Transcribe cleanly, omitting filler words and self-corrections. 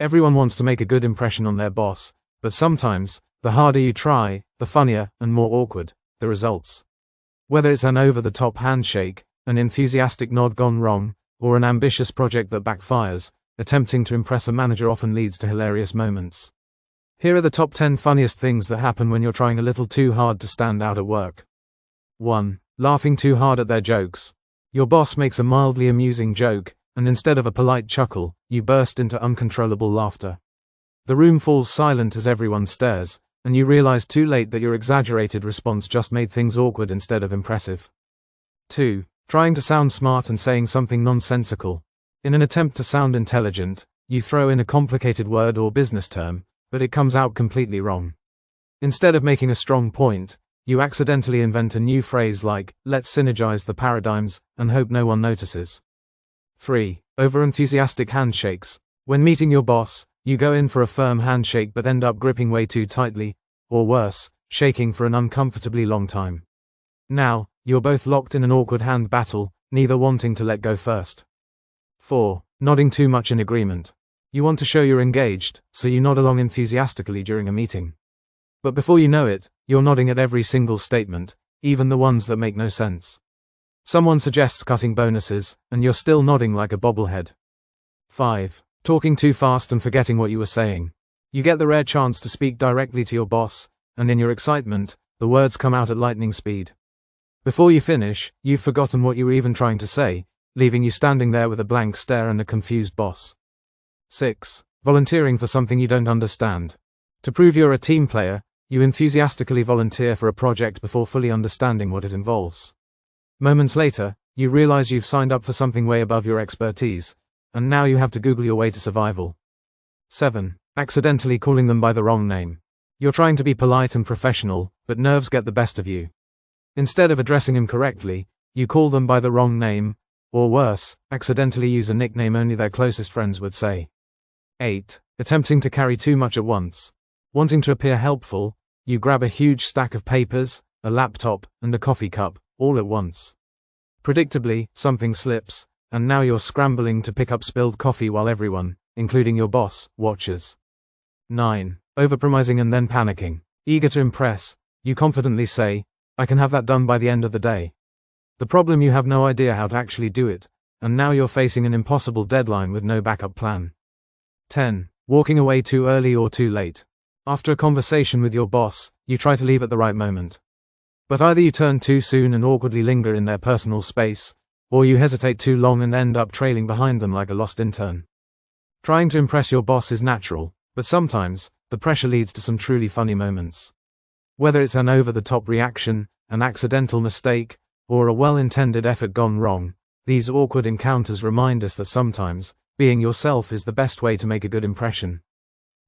Everyone wants to make a good impression on their boss, but sometimes, the harder you try, the funnier and more awkward the results. Whether it's an over-the-top handshake, an enthusiastic nod gone wrong, or an ambitious project that backfires, attempting to impress a manager often leads to hilarious moments. Here are the top 10 funniest things that happen when you're trying a little too hard to stand out at work. 1. Laughing too hard at their jokes. Your boss makes a mildly amusing joke, and instead of a polite chuckle, you burst into uncontrollable laughter. The room falls silent as everyone stares, and you realize too late that your exaggerated response just made things awkward instead of impressive. 2. Trying to sound smart and saying something nonsensical. In an attempt to sound intelligent, you throw in a complicated word or business term, but it comes out completely wrong. Instead of making a strong point, you accidentally invent a new phrase like, "Let's synergize the paradigms," and hope no one notices. 3. Over-enthusiastic handshakes. When meeting your boss, you go in for a firm handshake but end up gripping way too tightly, or worse, shaking for an uncomfortably long time. Now, you're both locked in an awkward hand battle, neither wanting to let go first. 4. Nodding too much in agreement. You want to show you're engaged, so you nod along enthusiastically during a meeting. But before you know it, you're nodding at every single statement, even the ones that make no sense. Someone suggests cutting bonuses, and you're still nodding like a bobblehead. 5. Talking too fast and forgetting what you were saying. You get the rare chance to speak directly to your boss, and in your excitement, the words come out at lightning speed. Before you finish, you've forgotten what you were even trying to say, leaving you standing there with a blank stare and a confused boss. 6. Volunteering for something you don't understand. To prove you're a team player, you enthusiastically volunteer for a project before fully understanding what it involves. Moments later, you realize you've signed up for something way above your expertise, and now you have to Google your way to survival. 7. Accidentally calling them by the wrong name. You're trying to be polite and professional, but nerves get the best of you. Instead of addressing him correctly, you call them by the wrong name, or worse, accidentally use a nickname only their closest friends would say. 8. Attempting to carry too much at once. Wanting to appear helpful, you grab a huge stack of papers, a laptop, and a coffee cup, all at once. Predictably, something slips, and now you're scrambling to pick up spilled coffee while everyone, including your boss, watches. 9. Overpromising and then panicking. Eager to impress, you confidently say, "I can have that done by the end of the day." The problem, you have no idea how to actually do it, and now you're facing an impossible deadline with no backup plan. 10. Walking away too early or too late. After a conversation with your boss, you try to leave at the right moment. But either you turn too soon and awkwardly linger in their personal space, or you hesitate too long and end up trailing behind them like a lost intern. Trying to impress your boss is natural, but sometimes, the pressure leads to some truly funny moments. Whether it's an over-the-top reaction, an accidental mistake, or a well-intended effort gone wrong, these awkward encounters remind us that sometimes, being yourself is the best way to make a good impression.